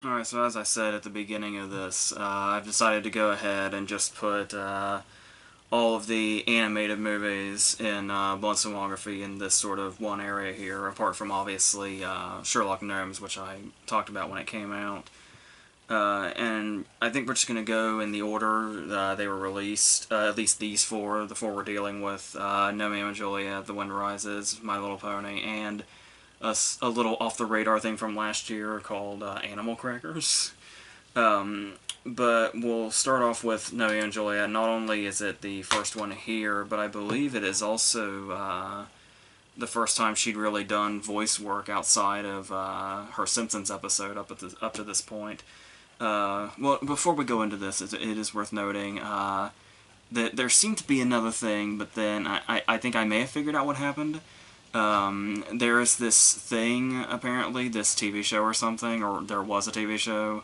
Alright, so as I said at the beginning of this, I've decided to go ahead and just put all of the animated movies in Blunt's filmography in this sort of one area here, apart from obviously Sherlock Gnomes, which I talked about when it came out. And I think we're just going to go in the order they were released, at least these four. The four we're dealing with, Gnomeo and Juliet, The Wind Rises, My Little Pony, and a little off-the-radar thing from last year called Animal Crackers. But we'll start off with Gnomeo and Juliet. Not only is it the first one here, but I believe it is also the first time she'd really done voice work outside of her Simpsons episode up to this point. Well, before we go into this, it is worth noting that there seemed to be another thing, but then I think I may have figured out what happened. There is this thing, apparently, this TV show or something, or there was a TV show,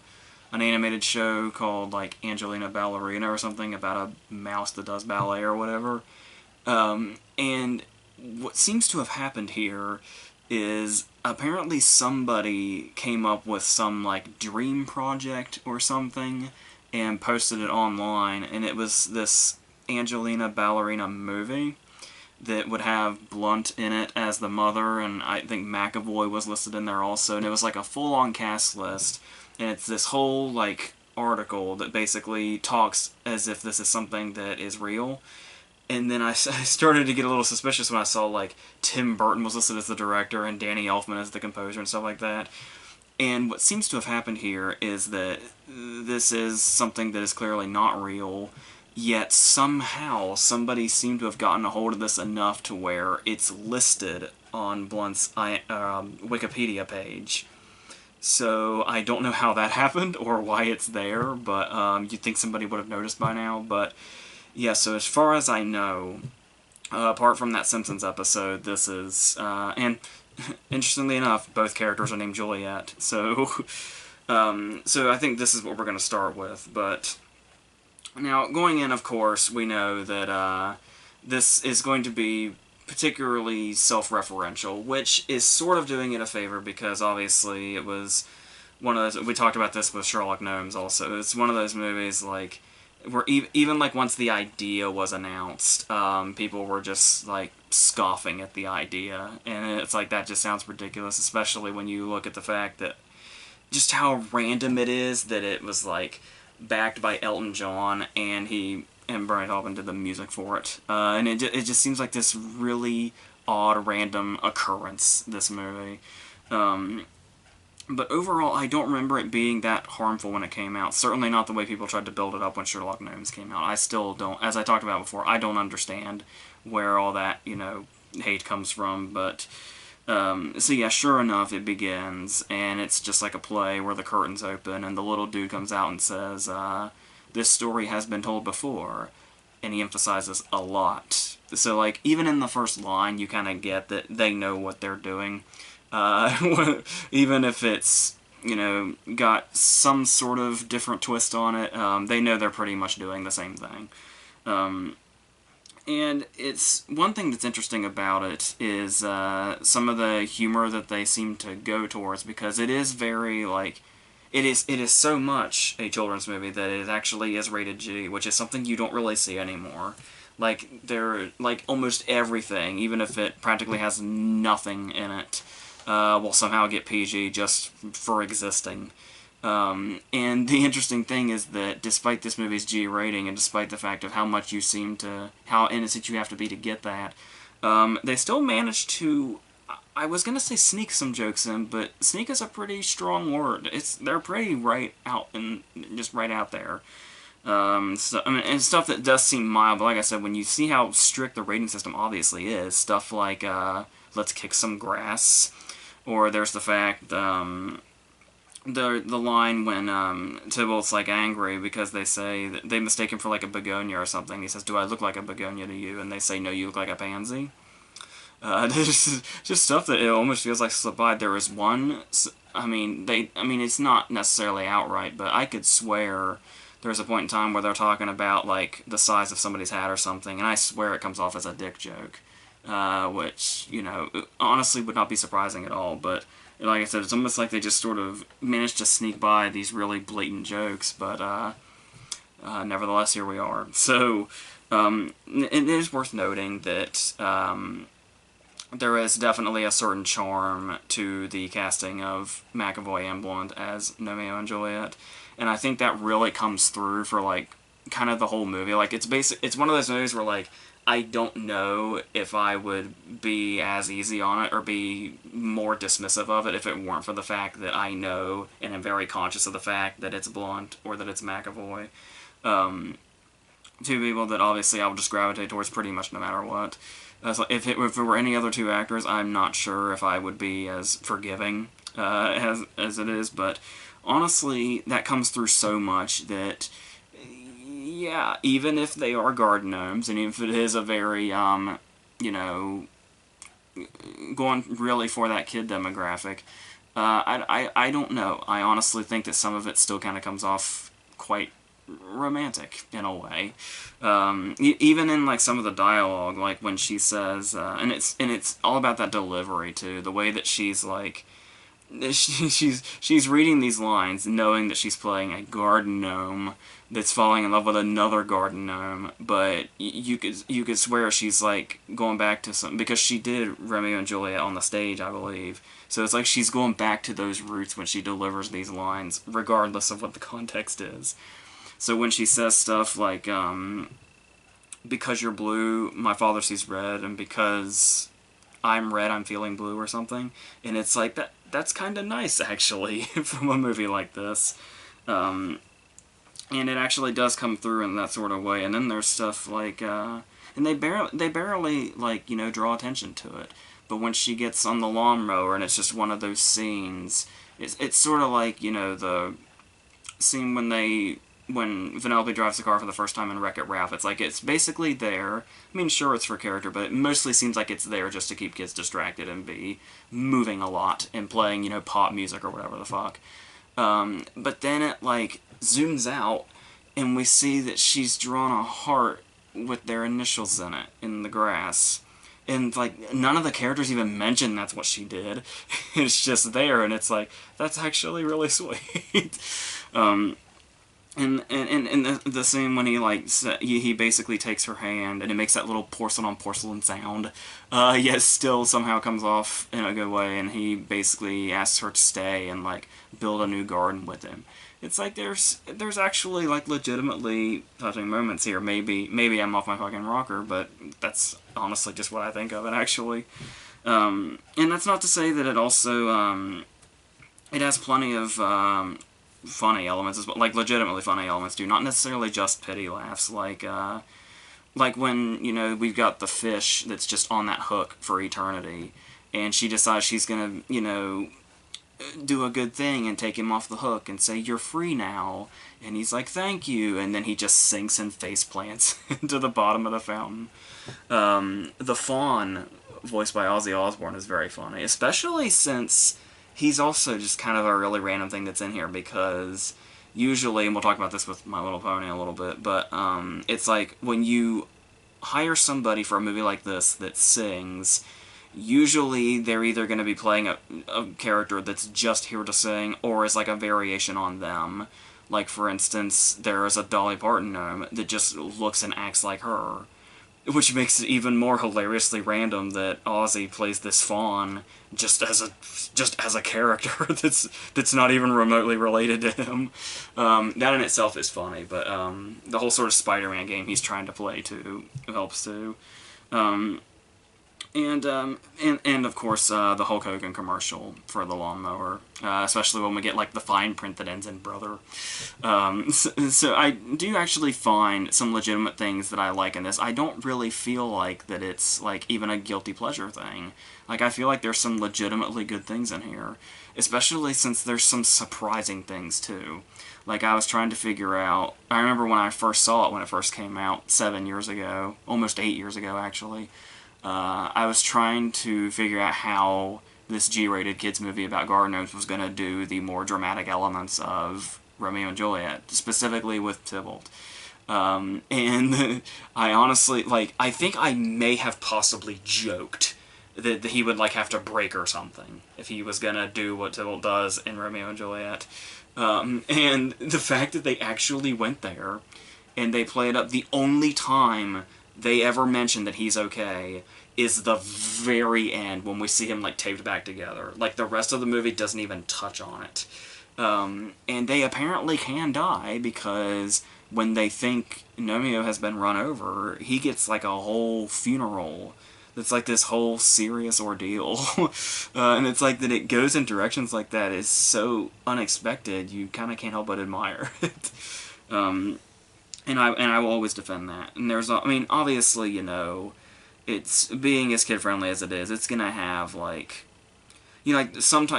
an animated show called, like, Angelina Ballerina or something, about a mouse that does ballet or whatever. And what seems to have happened here is apparently somebody came up with some, like, dream project or something and posted it online, and it was this Angelina Ballerina movie that would have Blunt in it as the mother, and I think McAvoy was listed in there also, and it was like a full-on cast list, and it's this whole, like, article that basically talks as if this is something that is real. And then I started to get a little suspicious when I saw, like, Tim Burton was listed as the director and Danny Elfman as the composer and stuff like that. And what seems to have happened here is that this is something that is clearly not real, yet somehow somebody seemed to have gotten a hold of this enough to where it's listed on Blunt's Wikipedia page. So I don't know how that happened or why it's there, but you'd think somebody would have noticed by now. But yeah, so as far as I know, apart from that Simpsons episode, this is, and interestingly enough, both characters are named Juliet. So, so I think this is what we're going to start with. But now, going in, of course, we know that this is going to be particularly self-referential, which is sort of doing it a favor because obviously it was one of those. We talked about this with Sherlock Gnomes also. It's one of those movies like where even like once the idea was announced, people were just like scoffing at the idea, and it's like that just sounds ridiculous, especially when you look at the fact that just how random it is that it was like backed by Elton John and Brian Taupin did the music for it, and it just seems like this really odd random occurrence, this movie. But overall, I don't remember it being that harmful when it came out. Certainly not the way people tried to build it up when Sherlock Gnomes came out. I still don't, as I talked about before, I don't understand where all that, hate comes from. But, so yeah, sure enough, it begins, and it's just like a play where the curtains open, and the little dude comes out and says, this story has been told before, and he emphasizes a lot. So, like, even in the first line, you kind of get that they know what they're doing. Even if it's, got some sort of different twist on it, they know they're pretty much doing the same thing. And it's one thing that's interesting about it is some of the humor that they seem to go towards, because it is very, like, it is so much a children's movie that it actually is rated G, which is something you don't really see anymore. Like almost everything, even if it practically has nothing in it, will somehow get PG just for existing. And the interesting thing is that despite this movie's G rating, and despite the fact of how innocent you have to be to get that, they still managed to, I was gonna say sneak some jokes in, but sneak is a pretty strong word. They're pretty right out and just right out there. So, I mean, and stuff that does seem mild, but like I said, when you see how strict the rating system obviously is, stuff like, let's kick some grass, or there's the fact, the line when, Tybalt's, like, angry because they say that they mistake him for, like, a begonia or something. He says, do I look like a begonia to you? And they say, no, you look like a pansy. There's just stuff that it almost feels like slipped by. There is one, I mean, it's not necessarily outright, but I could swear there's a point in time where they're talking about, like, the size of somebody's hat or something, and I swear it comes off as a dick joke. Which, honestly would not be surprising at all, but like I said, it's almost like they just sort of managed to sneak by these really blatant jokes, but nevertheless, here we are. So, it is worth noting that there is definitely a certain charm to the casting of McAvoy and Blunt as Gnomeo and Juliet, and I think that really comes through for, like, kind of the whole movie. Like, it's one of those movies where, like, I don't know if I would be as easy on it or be more dismissive of it if it weren't for the fact that I know and am very conscious of the fact that it's Blunt or that it's McAvoy. Two people that obviously I would just gravitate towards pretty much no matter what. So if it were any other two actors, I'm not sure if I would be as forgiving as it is, but honestly, that comes through so much that, yeah, even if they are garden gnomes, and even if it is a very, you know, going really for that kid demographic, I don't know. I honestly think that some of it still kind of comes off quite romantic in a way. Even in, like, some of the dialogue, like when she says, and it's all about that delivery too. The way that she's like, she's reading these lines, knowing that she's playing a garden gnome that's falling in love with another garden gnome, but you could swear she's like going back to some, because she did Romeo and Juliet on the stage, I believe. So it's like she's going back to those roots when she delivers these lines, regardless of what the context is. So when she says stuff like, because you're blue, my father sees red, and because I'm red, I'm feeling blue, or something. And it's like, that's kind of nice, actually, from a movie like this. And it actually does come through in that sort of way. And then there's stuff like, and they barely, like, you know, draw attention to it. But when she gets on the lawnmower, and it's just one of those scenes, it's sort of like, you know, the scene when Vanellope drives the car for the first time in Wreck-It Ralph. It's like, it's basically there. I mean, sure, it's for character, but it mostly seems like it's there just to keep kids distracted and be moving a lot and playing, you know, pop music or whatever the fuck. But then it, like, zooms out, and we see that she's drawn a heart with their initials in it, in the grass. And, like, none of the characters even mention that's what she did. It's just there, and it's like, that's actually really sweet. And the scene when he, like, he basically takes her hand, and it makes that little porcelain on porcelain sound, yet still somehow comes off in a good way, and he basically asks her to stay and, like, build a new garden with him. It's like, there's actually, like, legitimately touching moments here. Maybe I'm off my fucking rocker, but that's honestly just what I think of it, actually. And that's not to say that it also, it has plenty of, funny elements as well, like legitimately funny elements too, not necessarily just pity laughs, like when, you know, we've got the fish that's just on that hook for eternity, and she decides she's gonna, you know, do a good thing and take him off the hook and say, "You're free now," and he's like, "Thank you," and then he just sinks and face plants into the bottom of the fountain. The fawn, voiced by Ozzy Osbourne, is very funny, especially since he's also just kind of a really random thing that's in here, because usually, and we'll talk about this with My Little Pony a little bit, but it's like, when you hire somebody for a movie like this that sings, usually they're either going to be playing a character that's just here to sing, or is like a variation on them. Like, for instance, there is a Dolly Parton gnome that just looks and acts like her, which makes it even more hilariously random that Ozzy plays this fawn just as a character that's not even remotely related to him. That in itself is funny, but the whole sort of Spider-Man game he's trying to play too helps too. And of course, the Hulk Hogan commercial for the lawnmower, especially when we get, like, the fine print that ends in brother. So I do actually find some legitimate things that I like in this. I don't really feel like that it's, like, even a guilty pleasure thing. Like, I feel like there's some legitimately good things in here, especially since there's some surprising things, too. Like, I was trying to figure out, I remember when I first saw it when it first came out 7 years ago, almost 8 years ago, actually. I was trying to figure out how this G-rated kids movie about garden gnomes was going to do the more dramatic elements of Romeo and Juliet, specifically with Tybalt. And I honestly, like, I think I may have possibly joked that he would like have to break or something if he was gonna do what Tybalt does in Romeo and Juliet. And the fact that they actually went there and they played up, the only time they ever mention that he's okay is the very end when we see him like taped back together. Like the rest of the movie doesn't even touch on it. And they apparently can die because when they think Gnomeo has been run over, he gets like a whole funeral. It's like this whole serious ordeal. And it's like that it goes in directions like that is so unexpected, you kind of can't help but admire it. And I will always defend that. And there's, I mean, obviously, you know, it's being as kid-friendly as it is, it's gonna have, like, you know, like,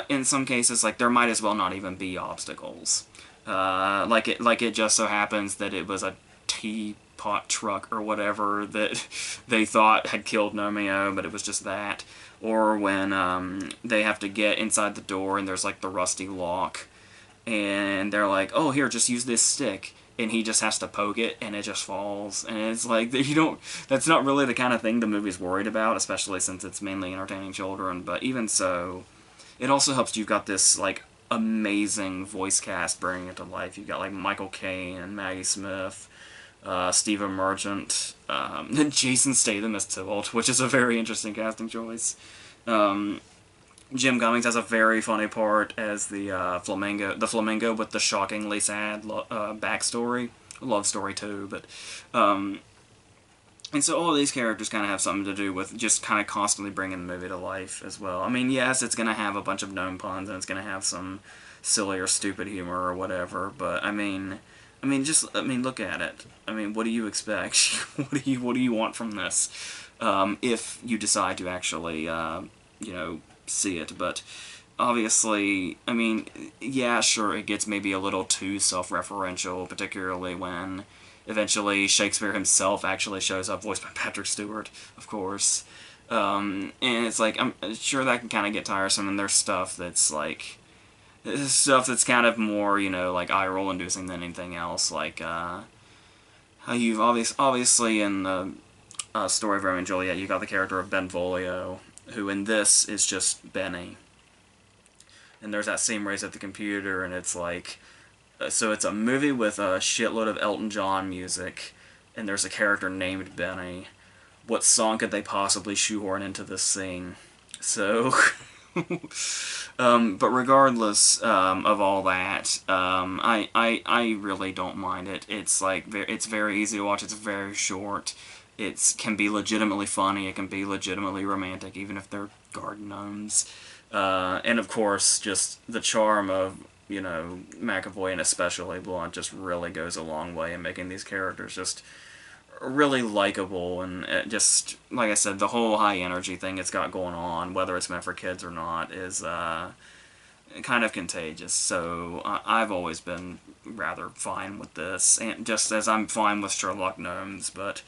in some cases, like, there might as well not even be obstacles. Like it just so happens that it was a teapot truck or whatever that they thought had killed Gnomeo, but it was just that. Or when they have to get inside the door and there's, like, the rusty lock, and they're like, oh, here, just use this stick. And he just has to poke it, and it just falls. And it's like, you don't, that's not really the kind of thing the movie's worried about, especially since it's mainly entertaining children. But even so, it also helps you've got this, like, amazing voice cast bringing it to life. You've got, like, Michael Caine and Maggie Smith, Stephen Merchant, Jason Statham as Tybalt, which is a very interesting casting choice. Jim Cummings has a very funny part as the flamingo with the shockingly sad backstory, love story too. But and so all of these characters kind of have something to do with just kind of constantly bringing the movie to life as well. I mean, yes, it's going to have a bunch of gnome puns and it's going to have some silly or stupid humor or whatever. But I mean, look at it. I mean, what do you expect? What do you want from this? If you decide to actually, you know, see it. But obviously, I mean, yeah, sure, it gets maybe a little too self-referential, particularly when eventually Shakespeare himself actually shows up, voiced by Patrick Stewart, of course. And it's like, I'm sure that can kind of get tiresome, and there's stuff that's like, kind of more, you know, like eye-roll inducing than anything else, like, how you've obviously in the story of Romeo and Juliet, you got the character of Benvolio, who in this is just Benny. And there's that scene where he's at the computer, and it's like, so it's a movie with a shitload of Elton John music, and there's a character named Benny. What song could they possibly shoehorn into this scene? So, but regardless of all that, I really don't mind it. It's like, it's very easy to watch, it's very short. It can be legitimately funny, it can be legitimately romantic, even if they're garden gnomes. And of course, just the charm of, you know, McAvoy and especially Blunt just really goes a long way in making these characters just really likable, and just, like I said, the whole high energy thing it's got going on, whether it's meant for kids or not, is kind of contagious. So I've always been rather fine with this, and just as I'm fine with Sherlock Gnomes, but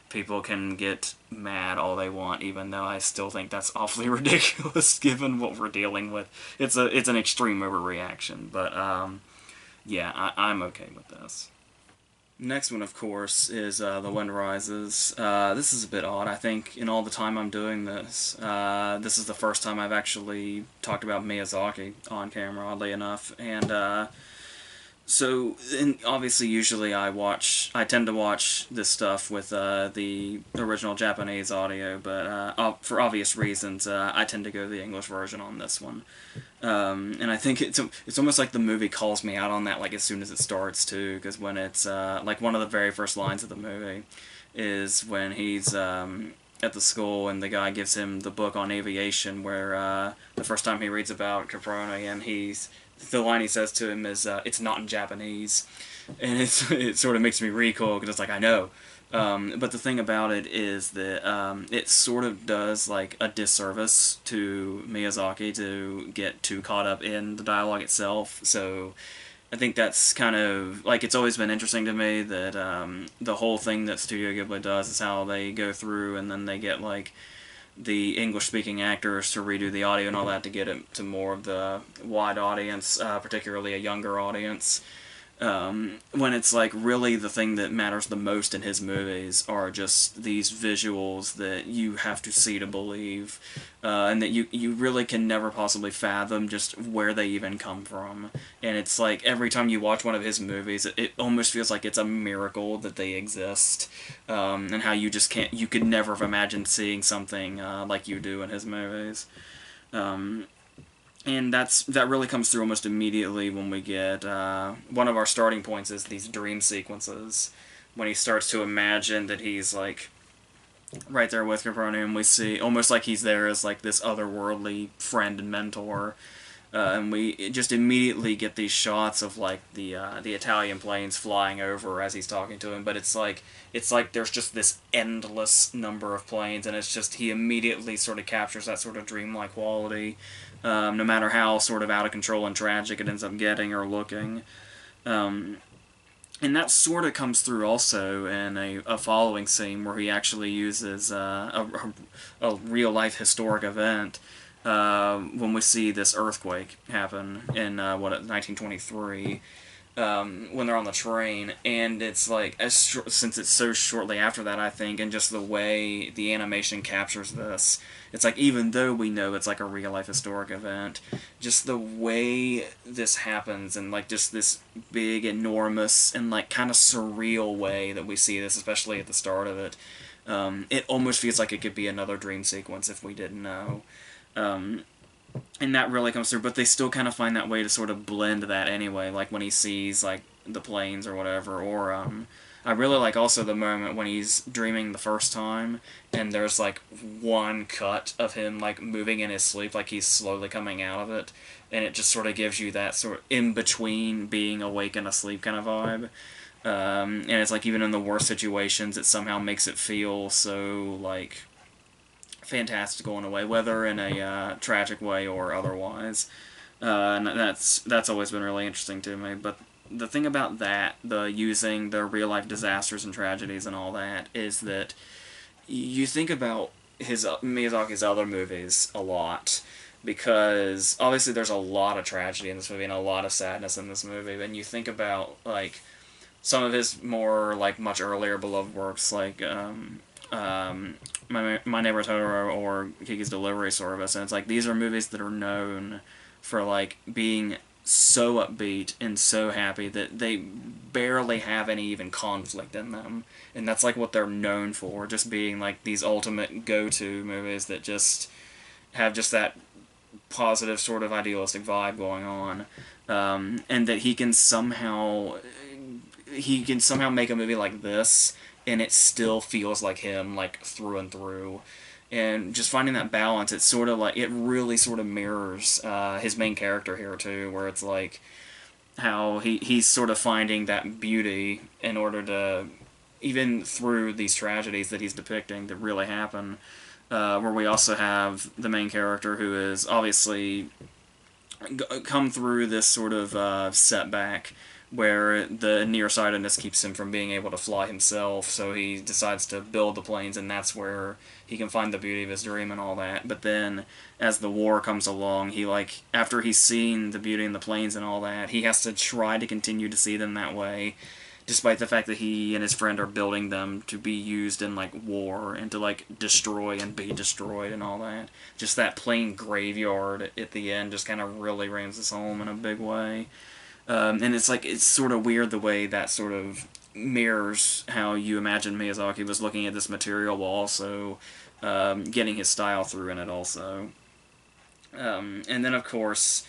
people can get mad all they want, even though I still think that's awfully ridiculous given what we're dealing with. It's an extreme overreaction, but yeah, I'm okay with this. Next one, of course, is The Wind Rises. This is a bit odd. I think in all the time I'm doing this, this is the first time I've actually talked about Miyazaki on camera, oddly enough, and so, and obviously, usually I tend to watch this stuff with the original Japanese audio, but for obvious reasons, I tend to go the English version on this one. And I think it's almost like the movie calls me out on that, like, as soon as it starts, too, because when it's, like, one of the very first lines of the movie is when he's at the school and the guy gives him the book on aviation, where the first time he reads about Caproni, and the line he says to him is, it's not in Japanese. And it sort of makes me recoil, because it's like, I know. But the thing about it is that it sort of does, like, a disservice to Miyazaki to get too caught up in the dialogue itself. So I think that's kind of, like, it's always been interesting to me that the whole thing that Studio Ghibli does is how they go through and then they get, like, the English-speaking actors to redo the audio and all that to get it to more of the wide audience, particularly a younger audience. when it's like really the thing that matters the most in his movies are just these visuals that you have to see to believe, and that you really can never possibly fathom just where they even come from. And it's like every time you watch one of his movies, it almost feels like it's a miracle that they exist, and how you could never have imagined seeing something like you do in his movies. And that really comes through almost immediately when we get one of our starting points is these dream sequences, when he starts to imagine that he's like right there with Capernaum. We see almost like he's there as like this otherworldly friend and mentor, and we just immediately get these shots of like the Italian planes flying over as he's talking to him. But it's like there's just this endless number of planes, and it's just he immediately sort of captures that sort of dreamlike quality, no matter how sort of out of control and tragic it ends up getting or looking. And that sort of comes through also in a following scene where he actually uses a real-life historic event, when we see this earthquake happen in, 1923, when they're on the train. And it's like, since it's so shortly after that, I think, and just the way the animation captures this, it's like, even though we know it's like a real-life historic event, just the way this happens, and like just this big, enormous, and like kind of surreal way that we see this, especially at the start of it, it almost feels like it could be another dream sequence if we didn't know. And that really comes through, but they still kind of find that way to sort of blend that anyway, like when he sees like the planes or whatever. Or I really like also the moment when he's dreaming the first time, and there's like one cut of him like moving in his sleep, like he's slowly coming out of it, and it just sort of gives you that sort of in between being awake and asleep kind of vibe. And it's like even in the worst situations, it somehow makes it feel so like fantastical in a way, whether in a tragic way or otherwise. And that's always been really interesting to me. But the thing about that, the using the real life disasters and tragedies and all that, is that you think about Miyazaki's other movies a lot, because obviously there's a lot of tragedy in this movie and a lot of sadness in this movie. And you think about like some of his more like much earlier beloved works, like My Neighbor Totoro or Kiki's Delivery Service, and it's like these are movies that are known for like being so upbeat and so happy that they barely have any even conflict in them, and that's like what they're known for, just being like these ultimate go-to movies that just have just that positive sort of idealistic vibe going on, and that he can somehow make a movie like this and it still feels like him, like through and through. And just finding that balance, it's sort of like, it really sort of mirrors his main character here too, where it's like how he's sort of finding that beauty in order to, even through these tragedies that he's depicting that really happen, where we also have the main character who is obviously come through this sort of setback where the nearsightedness keeps him from being able to fly himself, so he decides to build the planes, and that's where he can find the beauty of his dream and all that. But then, as the war comes along, he, like, after he's seen the beauty in the planes and all that, he has to try to continue to see them that way, despite the fact that he and his friend are building them to be used in, like, war, and to, like, destroy and be destroyed and all that. Just that plane graveyard at the end just kind of really rams us home in a big way. And it's like, it's sort of weird the way that sort of mirrors how you imagine Miyazaki was looking at this material while also getting his style through in it also. And then, of course,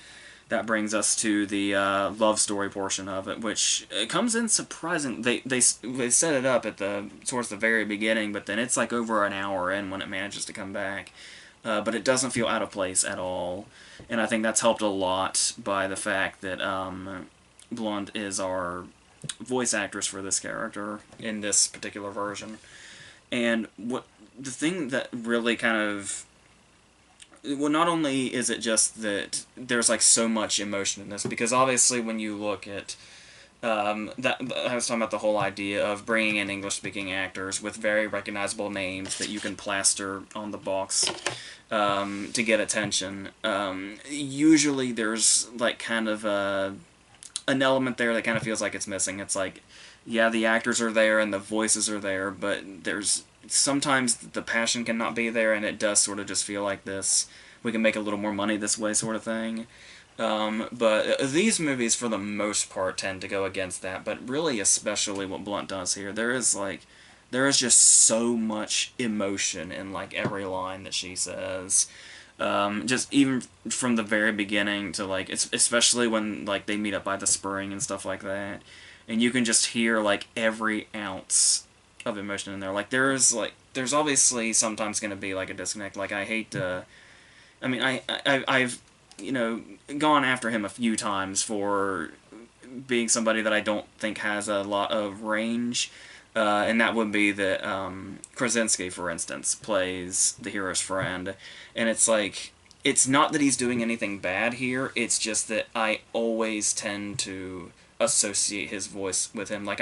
that brings us to the love story portion of it, which comes in surprising. They set it up at towards the very beginning, but then it's like over an hour in when it manages to come back. But it doesn't feel out of place at all. And I think that's helped a lot by the fact that Blonde is our voice actress for this character in this particular version. And the thing that really kind of... Well, not only is it just that there's like so much emotion in this, because obviously when you look at... that I was talking about the whole idea of bringing in English-speaking actors with very recognizable names that you can plaster on the box to get attention. Usually there's like kind of a an element there that kind of feels like it's missing. It's like, yeah, the actors are there and the voices are there, but there's sometimes the passion cannot be there, and it does sort of just feel like this. We can make a little more money this way, sort of thing. But these movies, for the most part, tend to go against that. But really, especially what Blunt does here, there is just so much emotion in like every line that she says. Just even from the very beginning to like, it's especially when like they meet up by the spring and stuff like that, and you can just hear like every ounce of emotion in there. There's obviously sometimes going to be like a disconnect. Like I hate to, I mean I've gone after him a few times for being somebody that I don't think has a lot of range. And that would be that Krasinski, for instance, plays the hero's friend, and it's like, it's not that he's doing anything bad here, it's just that I always tend to associate his voice with him. Like,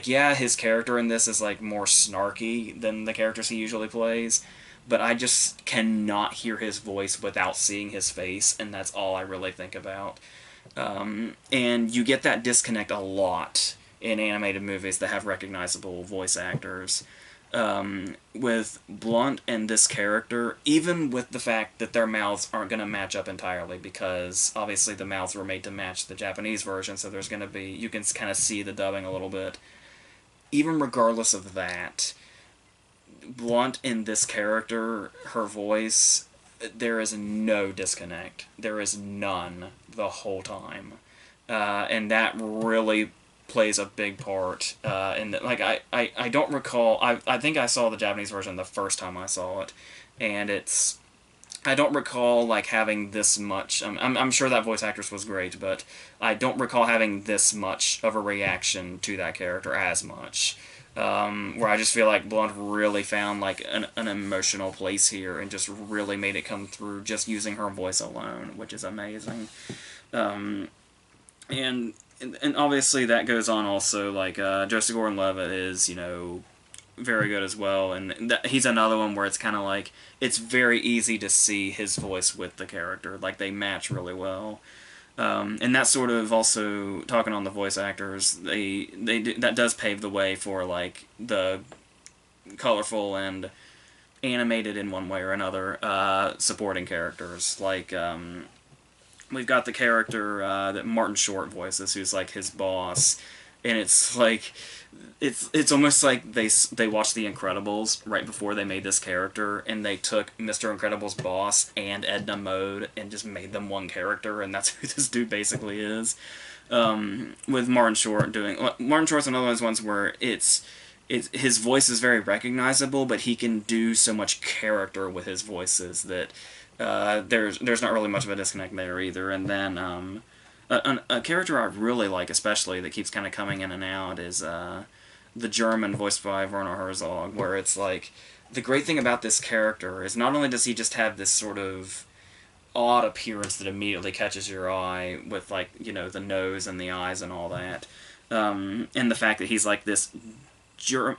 yeah, his character in this is, like, more snarky than the characters he usually plays, but I just cannot hear his voice without seeing his face, and that's all I really think about. And you get that disconnect a lot in animated movies that have recognizable voice actors. With Blunt and this character, even with the fact that their mouths aren't going to match up entirely, because obviously the mouths were made to match the Japanese version, so there's going to be, you can kind of see the dubbing a little bit. Even regardless of that, Blunt in this character, her voice, there is no disconnect. There is none the whole time. And that really plays a big part in the, like, I don't recall, I think I saw the Japanese version the first time I saw it, and I don't recall like having this much, I'm sure that voice actress was great, but I don't recall having this much of a reaction to that character as much. Where I just feel like Blunt really found like an emotional place here and just really made it come through just using her voice alone, which is amazing. And obviously that goes on also, like, Joseph Gordon-Levitt is, very good as well, and he's another one where it's kind of like, it's very easy to see his voice with the character, like, they match really well. And that sort of also, talking on the voice actors, that does pave the way for, like, the colorful and animated in one way or another, supporting characters, like, we've got the character that Martin Short voices, who's like his boss, and it's like, it's almost like they watched The Incredibles right before they made this character, and they took Mr. Incredible's boss and Edna Mode and just made them one character, and that's who this dude basically is. With Martin Short Martin Short's another one of those ones where his voice is very recognizable, but he can do so much character with his voices that there's not really much of a disconnect there either. And then a character I really like, especially, that keeps kind of coming in and out, is the German voiced by Werner Herzog, where it's like, the great thing about this character is not only does he just have this sort of odd appearance that immediately catches your eye with, like, the nose and the eyes and all that, and the fact that he's like this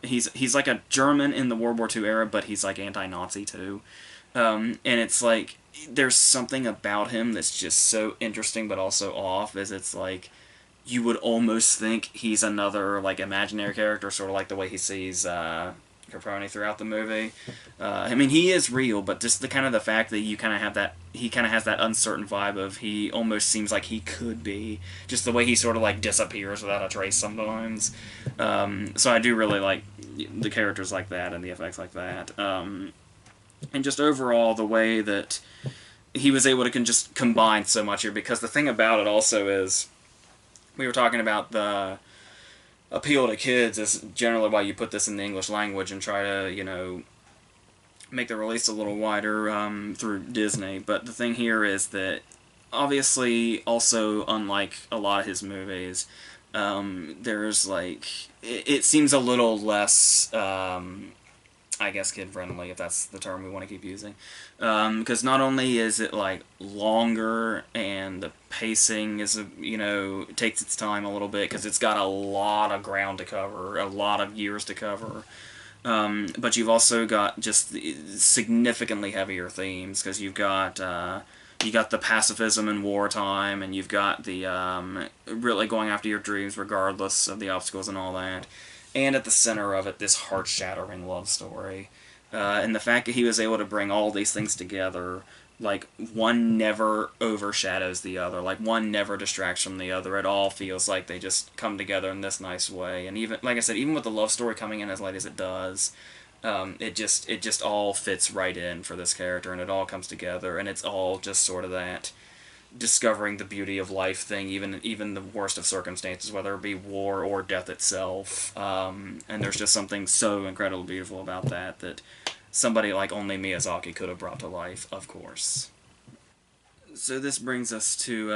he's like a German in the World War II era, but he's like anti-Nazi too. And it's like, there's something about him that's just so interesting but also off, as it's like, you would almost think he's another, like, imaginary character, sort of like the way he sees Caproni throughout the movie. I mean, he is real, but just the fact that you kind of have that, he kind of has that uncertain vibe of, he almost seems like he could be, just the way he sort of like disappears without a trace sometimes. So I do really like the characters like that and the effects like that. And just overall, the way that he was able to just combine so much here, because the thing about it also is, we were talking about the appeal to kids is generally why you put this in the English language and try to, make the release a little wider through Disney. But the thing here is that, obviously, also, unlike a lot of his movies, there's, like, it seems a little less, I guess, kid-friendly, if that's the term we want to keep using. Because not only is it, like, longer, and the pacing is, takes its time a little bit, because it's got a lot of ground to cover, a lot of years to cover. But you've also got just significantly heavier themes, because you've got you got the pacifism in wartime, and you've got the really going after your dreams regardless of the obstacles and all that. And at the center of it, this heart-shattering love story. And the fact that he was able to bring all these things together, like, one never overshadows the other, like, one never distracts from the other. It all feels like they just come together in this nice way. And even, like I said, even with the love story coming in as late as it does, it just all fits right in for this character, and it all comes together, and it's all just sort of that discovering the beauty of life thing, even the worst of circumstances, whether it be war or death itself. And there's just something so incredibly beautiful about that somebody like only Miyazaki could have brought to life, of course. So this brings us to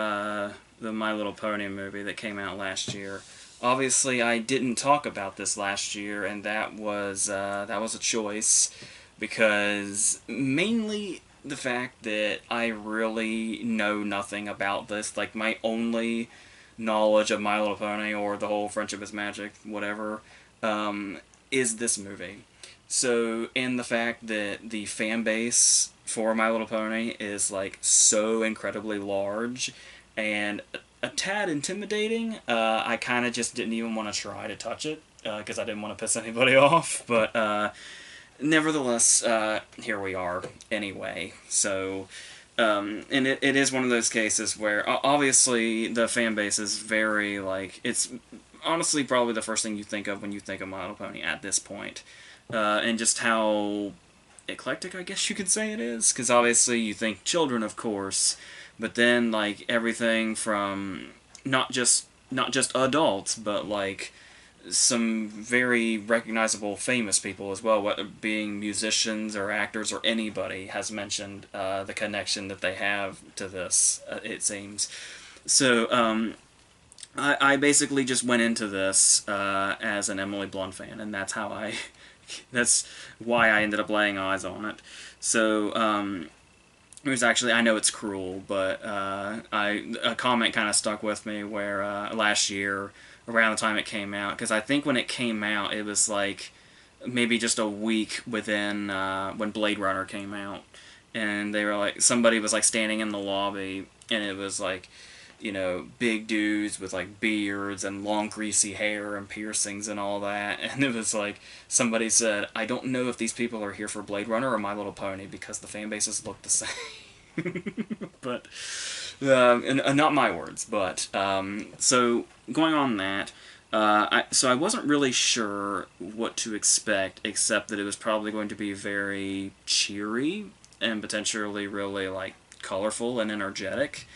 the My Little Pony movie that came out last year. Obviously, I didn't talk about this last year, and that was a choice, because mainly the fact that I really know nothing about this. Like, my only knowledge of My Little Pony, or the whole Friendship is Magic, whatever, is this movie. So, in the fact that the fan base for My Little Pony is, like, so incredibly large and a tad intimidating, I kind of just didn't even want to try to touch it, because I didn't want to piss anybody off, but nevertheless, here we are anyway. So, and it is one of those cases where, obviously, the fan base is very, like, it's honestly probably the first thing you think of when you think of My Little Pony at this point. And just how eclectic, I guess you could say it is, because obviously you think children, of course, but then, like, everything from not just adults, but, like, some very recognizable famous people as well, whether being musicians or actors or anybody has mentioned the connection that they have to this, it seems. So, I basically just went into this as an Emily Blunt fan, and that's why I ended up laying eyes on it. So, it was actually, I know it's cruel, but a comment kind of stuck with me where last year, around the time it came out, because I think when it came out, it was like maybe just a week within when Blade Runner came out, and they were like, somebody was like standing in the lobby, and it was like, you know, big dudes with like beards and long greasy hair and piercings and all that, and it was like, somebody said, I don't know if these people are here for Blade Runner or My Little Pony, because the fan bases look the same. But, and not my words, but, so, going on that, so I wasn't really sure what to expect, except that it was probably going to be very cheery, and potentially really, like, colorful and energetic.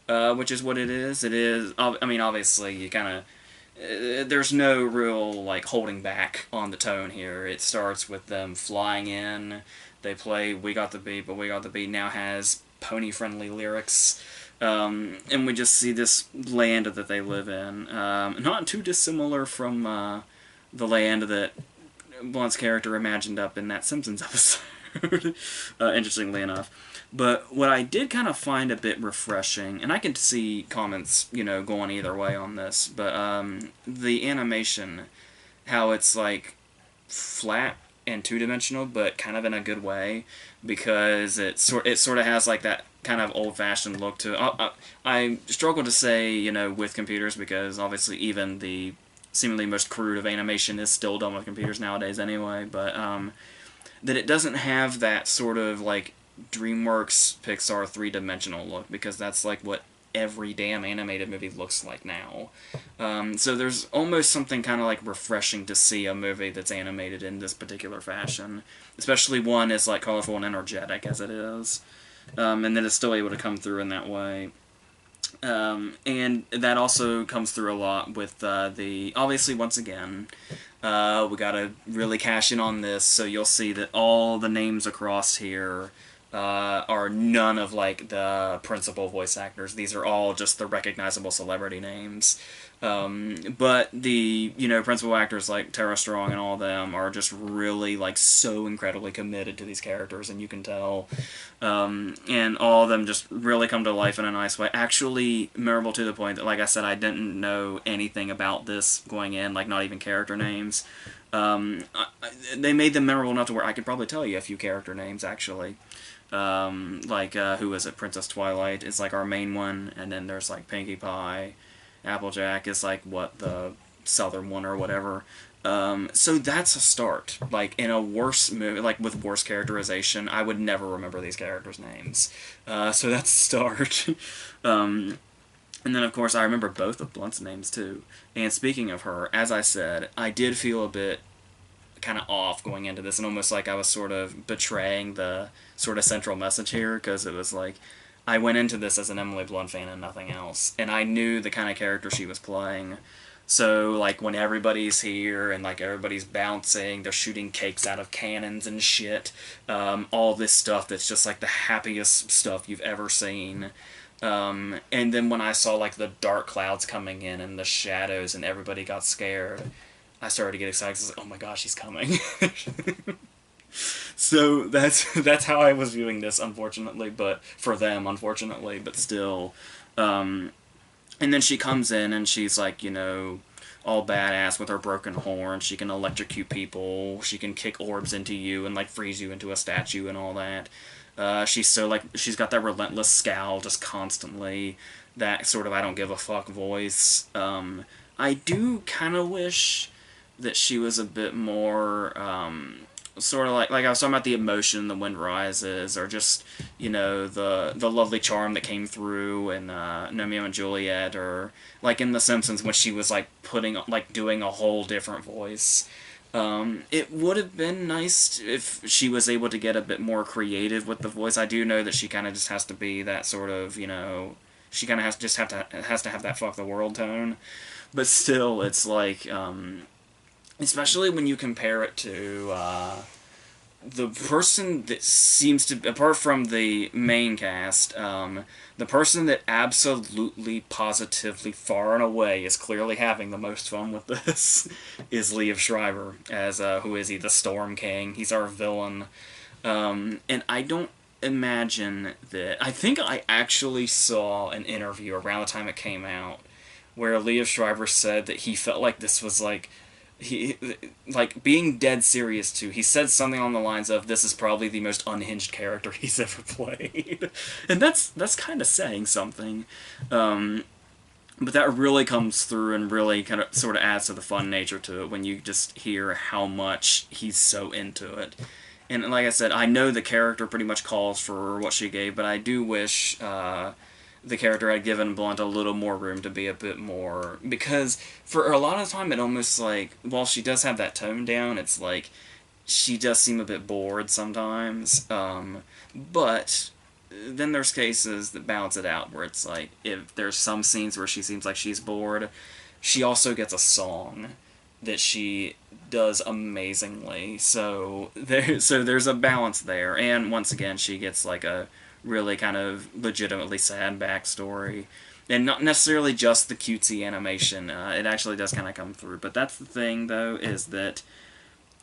Which is what it is. It is, I mean, obviously, you kind of, there's no real, like, holding back on the tone here. It starts with them flying in, they play We Got the Beat, but We Got the Beat now has pony-friendly lyrics, and we just see this land that they live in. Not too dissimilar from the land that Blunt's character imagined up in that Simpsons episode, interestingly enough. But what I did kind of find a bit refreshing, and I can see comments, you know, going either way on this, but the animation, how it's like flat and two-dimensional, but kind of in a good way, because it sort of has like that kind of old-fashioned look to it. I struggle to say, you know, with computers, because obviously even the seemingly most crude of animation is still done with computers nowadays anyway, but that it doesn't have that sort of like DreamWorks Pixar three-dimensional look, because that's like what every damn animated movie looks like now. So there's almost something kind of like refreshing to see a movie that's animated in this particular fashion, especially one as like colorful and energetic as it is, and that it's still able to come through in that way. And that also comes through a lot with the, obviously, once again, we gotta really cash in on this, so you'll see that all the names across here are none of, like, the principal voice actors. These are all just the recognizable celebrity names. But the, you know, principal actors like Tara Strong and all of them are just really, like, so incredibly committed to these characters, and you can tell. And all of them just really come to life in a nice way. Actually memorable to the point that, like I said, I didn't know anything about this going in, like, not even character names. They made them memorable enough to where I could probably tell you a few character names, actually. Who is it? Princess Twilight is like our main one, and then there's like Pinkie Pie. Applejack is like what the southern one or whatever. So that's a start. Like in a worse movie, like with worse characterization, I would never remember these characters' names. So that's a start. And then of course I remember both of Blunt's names too. And speaking of her, as I said, I did feel a bit kind of off going into this, and almost like I was sort of betraying the sort of central message here, because it was like I went into this as an Emily Blunt fan and nothing else, and I knew the kind of character she was playing. So like when everybody's here and like everybody's bouncing, they're shooting cakes out of cannons and shit, all this stuff that's just like the happiest stuff you've ever seen. And then when I saw like the dark clouds coming in and the shadows and everybody got scared, I started to get excited. I was like, oh my gosh, he's coming. So that's how I was viewing this, unfortunately, but for them, unfortunately, but still. And then she comes in and she's like, all badass with her broken horn. She can electrocute people. She can kick orbs into you and like freeze you into a statue and all that. She's got that relentless scowl just constantly. That sort of I don't give a fuck voice. I do kind of wish that she was a bit more, sort of like I was talking about the emotion, the wind rises, or just, the lovely charm that came through in Gnomeo and Juliet, or like in The Simpsons when she was like doing a whole different voice. It would have been nice if she was able to get a bit more creative with the voice. I do know that she kind of just has to be that sort of, she kind of has to have that fuck the world tone. But still, it's like, especially when you compare it to the person that seems to, apart from the main cast, the person that absolutely, positively, far and away is clearly having the most fun with this is Liev Schreiber as, who is he? The Storm King. He's our villain. And I don't imagine that, I think I actually saw an interview around the time it came out where Liev Schreiber said that he felt like this was like, being dead serious too. He said something on the lines of, "This is probably the most unhinged character he's ever played," and that's kind of saying something. But that really comes through and really kind of sort of adds to the fun nature to it when you just hear how much he's so into it. And like I said, I know the character pretty much calls for what she gave, but I do wish the character had given Blunt a little more room to be a bit more, because for a lot of the time it almost like, while she does have that tone down, it's like she does seem a bit bored sometimes, but then there's cases that balance it out where it's like, if there's some scenes where she seems like she's bored, she also gets a song that she does amazingly, so there's a balance there, and once again she gets like a really kind of legitimately sad backstory. And not necessarily just the cutesy animation. It actually does kind of come through. But that's the thing, though, is that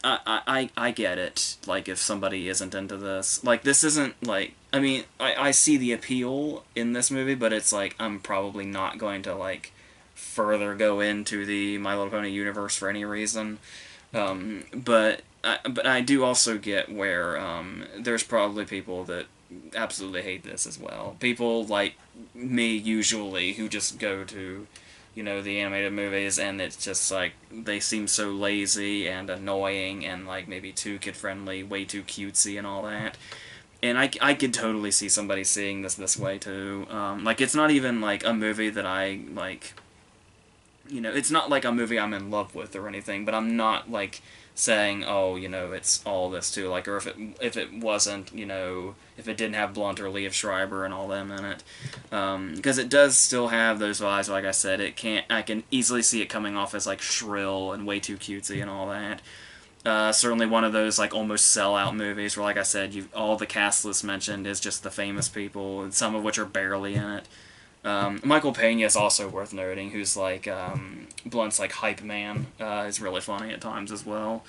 I get it. Like, if somebody isn't into this. Like, this isn't, like... I mean, I see the appeal in this movie, but it's like, I'm probably not going to, like, further go into the My Little Pony universe for any reason. But I do also get where there's probably people that absolutely hate this as well. People like me, usually, who just go to, the animated movies, and it's just like, they seem so lazy and annoying and like maybe too kid-friendly, way too cutesy and all that. And I could totally see somebody seeing this way too. Like, it's not even like a movie that I like, it's not like a movie I'm in love with or anything, but I'm not like saying, oh, it's all this too, like, or if it wasn't, if it didn't have Blunt or Liev Schreiber and all them in it, because it does still have those vibes. Like I said, I can easily see it coming off as like shrill and way too cutesy and all that. Certainly one of those like almost sellout movies where, like I said, all the cast list mentioned is just the famous people, and some of which are barely in it. Michael Pena is also worth noting, who's like Blunt's like hype man. Is really funny at times as well.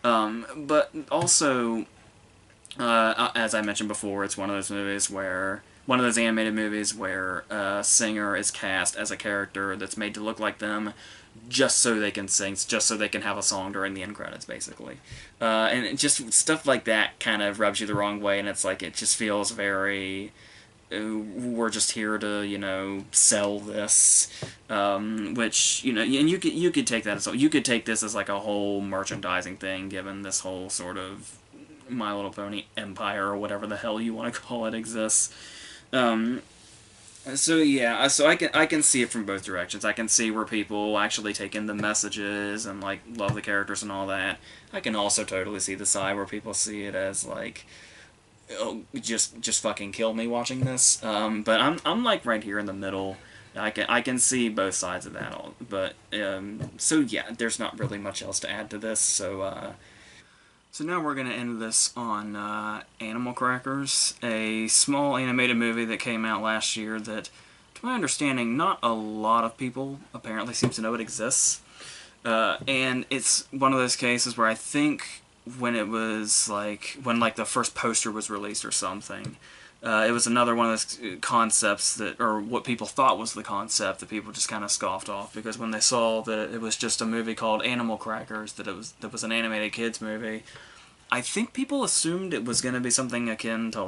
But also, as I mentioned before, it's one of those movies where one of those animated movies where a singer is cast as a character that's made to look like them, just so they can sing, just so they can have a song during the end credits, basically. And it just stuff like that kind of rubs you the wrong way, and it's like it just feels very. We're just here to, sell this, which, and you could take that as you could take this as like a whole merchandising thing, given this whole sort of My Little Pony empire or whatever the hell you want to call it exists. Um, so yeah, so I can see it from both directions. I can see where people actually take in the messages and like love the characters and all that. I can also totally see the side where people see it as like, oh, just fucking kill me watching this. But I'm like right here in the middle. I can see both sides of that. But so yeah, there's not really much else to add to this. So now we're going to end this on Animal Crackers, a small animated movie that came out last year that, to my understanding, not a lot of people apparently seem to know it exists. And it's one of those cases where I think when it was when the first poster was released or something, it was another one of those concepts that, or what people thought was the concept that people just kind of scoffed off, because when they saw that it was just a movie called Animal Crackers, that was an animated kids movie, I think people assumed it was going to be something akin to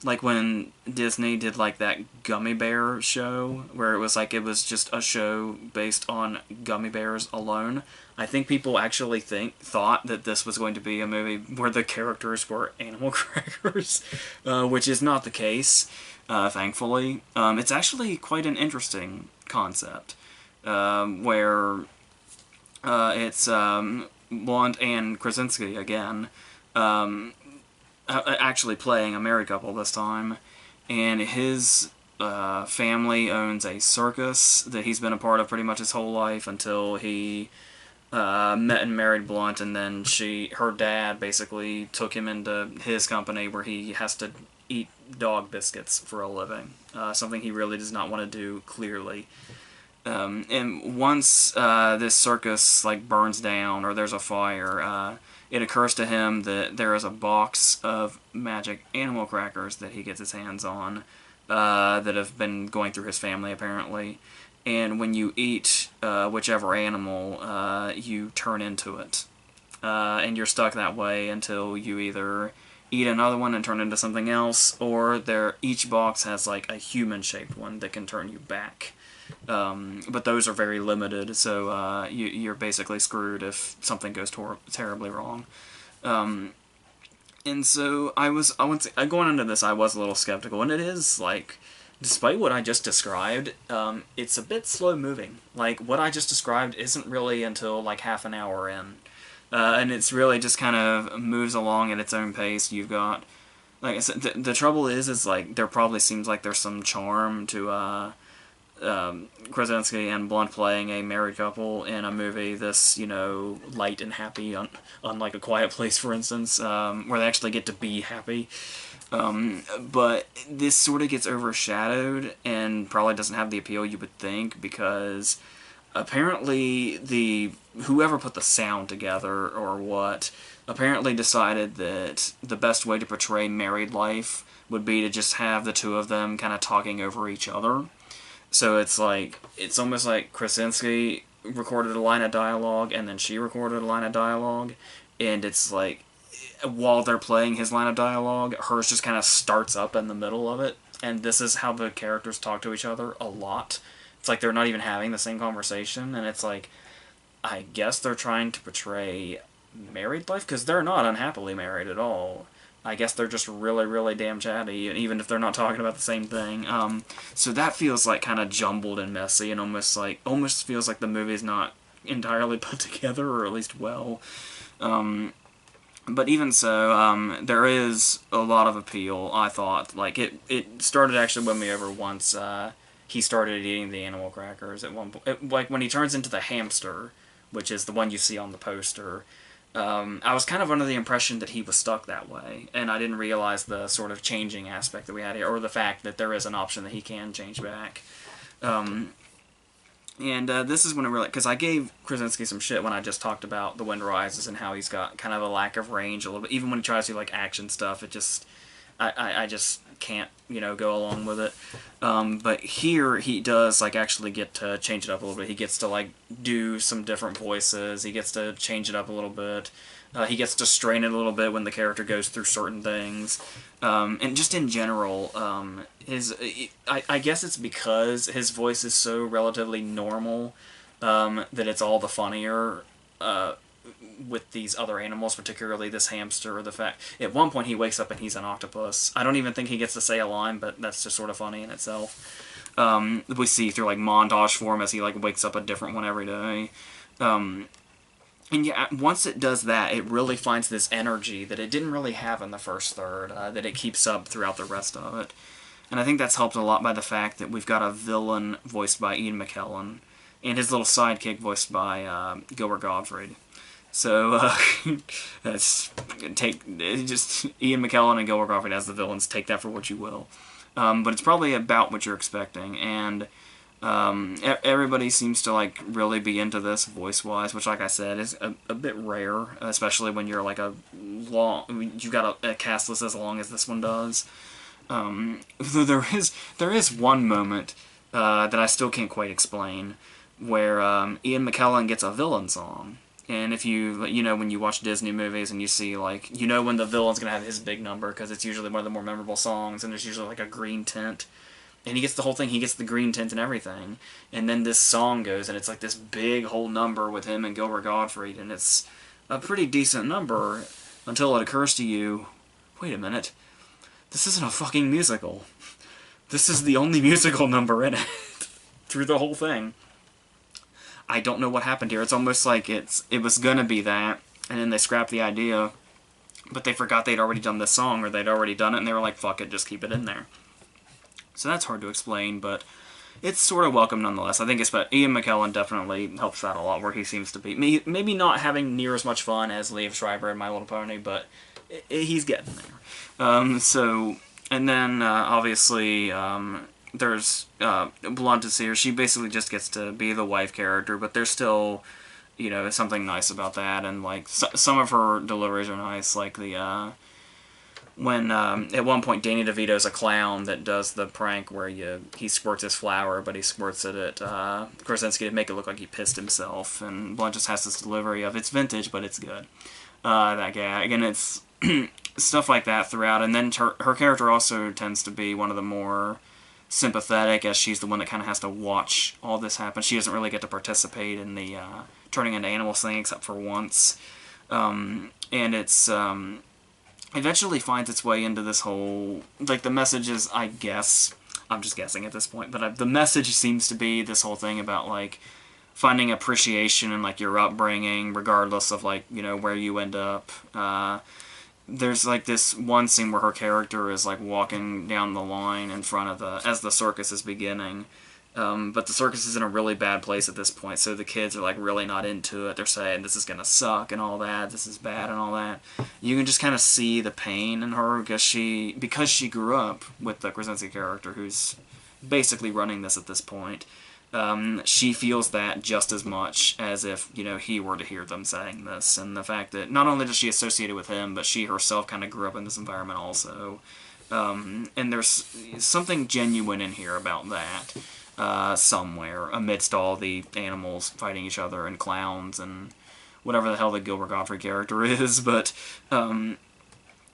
like when Disney did like that Gummy Bear show, where it was just a show based on gummy bears alone. I think people actually thought that this was going to be a movie where the characters were animal crackers, which is not the case, thankfully. It's actually quite an interesting concept, where it's Blunt and Krasinski again, actually playing a married couple this time, and his family owns a circus that he's been a part of pretty much his whole life until he met and married Blunt, and then her dad basically took him into his company where he has to eat dog biscuits for a living, something he really does not want to do, clearly. And once this circus burns down or there's a fire, it occurs to him that there is a box of magic animal crackers that he gets his hands on, that have been going through his family apparently. And when you eat whichever animal, you turn into it. And you're stuck that way until you either eat another one and turn into something else, or each box has a human-shaped one that can turn you back. But those are very limited, so you're basically screwed if something goes terribly wrong. And so going into this, I was a little skeptical, and it is despite what I just described, it's a bit slow moving. What I just described isn't really until half an hour in, and it's really just kind of moves along at its own pace. You've got, like I said, the trouble is there probably seems like there's some charm to Krasinski and Blunt playing a married couple in a movie this, light and happy, unlike A Quiet Place, for instance, where they actually get to be happy. But this sort of gets overshadowed and probably doesn't have the appeal you would think, because apparently whoever put the sound together or what apparently decided that the best way to portray married life would be to just have the two of them kind of talking over each other. So it's almost like Krasinski recorded a line of dialogue and then she recorded a line of dialogue, and it's while they're playing his line of dialogue, hers just kind of starts up in the middle of it, and this is how the characters talk to each other a lot. It's they're not even having the same conversation, and it's I guess they're trying to portray married life, because they're not unhappily married at all. I guess they're just really, really damn chatty, even if they're not talking about the same thing. So that feels kind of jumbled and messy, and almost feels like the movie's not entirely put together, or at least well. But even so, there is a lot of appeal, I thought. It started actually won me over once he started eating the animal crackers at one point. When he turns into the hamster, which is the one you see on the poster, I was kind of under the impression that he was stuck that way, and I didn't realize the sort of changing aspect that we had here, or the fact that there is an option that he can change back. And this is when it really... Because I gave Krasinski some shit when I just talked about The Wind Rises and how he's got kind of a lack of range a little bit. Even when he tries to do, action stuff, it just... I just can't, go along with it. But here he does, like, actually get to change it up a little bit. He gets to, like, do some different voices. He gets to change it up a little bit. He gets to strain it a little bit when the character goes through certain things. And just in general, I guess it's because his voice is so relatively normal that it's all the funnier with these other animals, particularly this hamster, or the fact at one point he wakes up and he's an octopus. I don't even think he gets to say a line, but that's just sort of funny in itself. We see through like montage form as he like wakes up a different one every day. And yeah, once it does that, it really finds this energy that it didn't really have in the first third, that it keeps up throughout the rest of it. And I think that's helped a lot by the fact that we've got a villain voiced by Ian McKellen, and his little sidekick voiced by Gilbert Gottfried. So, just Ian McKellen and Gilbert Gottfried as the villains. Take that for what you will. But it's probably about what you're expecting, and everybody seems to like really be into this voice-wise, which, like I said, is a bit rare, especially when you're like you've got a cast list as long as this one does. Though there is one moment that I still can't quite explain, where Ian McKellen gets a villain song. And if when you watch Disney movies and you see, like, when the villain's going to have his big number, because it's usually one of the more memorable songs, and there's usually, like, a green tint. And he gets the whole thing, he gets the green tint and everything. And then this song goes, and it's, like, this big whole number with him and Gilbert Gottfried, and it's a pretty decent number until it occurs to you, wait a minute, this isn't a fucking musical. This is the only musical number in it through the whole thing. I don't know what happened here. It's almost like it was gonna be that, and then they scrapped the idea, but they forgot they'd already done this song, or they'd already done it, and they were like, fuck it, just keep it in there. So that's hard to explain, but it's sort of welcome nonetheless. I think Ian McKellen definitely helps that a lot, where he seems to be. Maybe not having near as much fun as Liev Schreiber in My Little Pony, but he's getting there. And then, obviously, there's Bluntus here. She basically just gets to be the wife character, but there's still, something nice about that, and like some of her deliveries are nice, like the when at one point Danny DeVito's a clown that does the prank where he squirts his flour, but he squirts it at Krasinski to make it look like he pissed himself, and Bluntus has this delivery of, it's vintage, but it's good. That gag, and it's stuff like that throughout, and then her character also tends to be one of the more sympathetic, as she's the one that kind of has to watch all this happen. She doesn't really get to participate in the turning into animals thing, except for once. And it's eventually finds its way into this whole, like, the message is, I guess, I'm just guessing at this point, but the message seems to be this whole thing about, like, finding appreciation in, like, your upbringing, regardless of, like, where you end up. There's, like, this one scene where her character is, like, walking down the line in front of as the circus is beginning. But the circus is in a really bad place at this point, so the kids are, like, really not into it. They're saying, this is gonna suck and all that, this is bad and all that. You can just kind of see the pain in her, because she grew up with the Krasinski character, who's basically running this at this point. She feels that just as much as if, he were to hear them saying this, and the fact that not only does she associate it with him, but she herself kind of grew up in this environment also. And there's something genuine in here about that, somewhere, amidst all the animals fighting each other, and clowns, and whatever the hell the Gilbert Gottfried character is, but, yeah,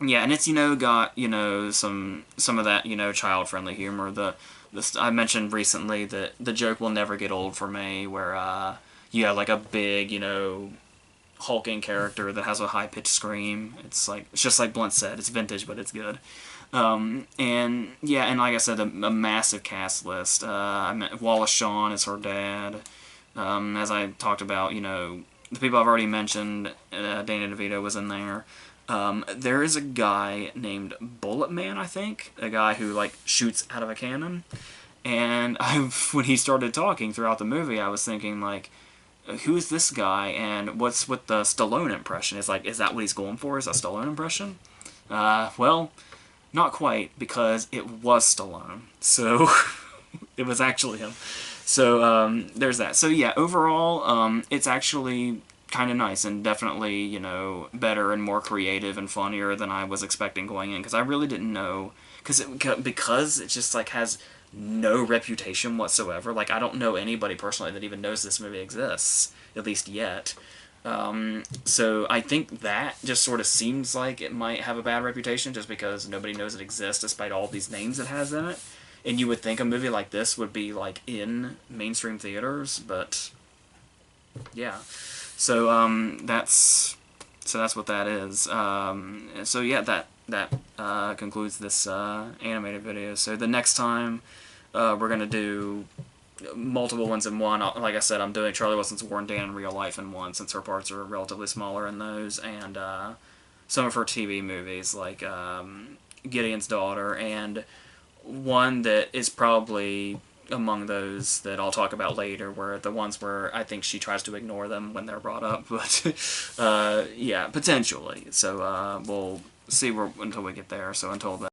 and it's, got, some of that, child-friendly humor. I mentioned recently that the joke will never get old for me, where you have like a big, hulking character that has a high-pitched scream. It's just like Blunt said, it's vintage, but it's good. And yeah, and like I said, a massive cast list. Wallace Shawn is her dad. As I talked about, the people I've already mentioned, Danny DeVito was in there. There is a guy named Bullet Man, I think, a guy who, like, shoots out of a cannon, and when he started talking throughout the movie, I was thinking, like, who is this guy, and what's with the Stallone impression? Is that what he's going for, is a Stallone impression? Well, not quite, because it was Stallone, so it was actually him. So, there's that. So yeah, overall, it's actually kind of nice, and definitely, better and more creative and funnier than I was expecting going in, because I really didn't know, because it just like has no reputation whatsoever. Like, I don't know anybody personally that even knows this movie exists, at least yet. So I think that just sort of seems like it might have a bad reputation just because nobody knows it exists despite all these names it has in it. And you would think a movie like this would be like in mainstream theaters, but yeah. So that's what that is. So yeah, that concludes this animated video. So the next time we're gonna do multiple ones in one. Like I said, I'm doing Charlie Wilson's War and Dan in real life in one, since her parts are relatively smaller in those, and some of her TV movies, like Gideon's Daughter, and one that is probably among those that I'll talk about later, where the ones where I think she tries to ignore them when they're brought up, but yeah, potentially. So we'll see until we get there, so until then.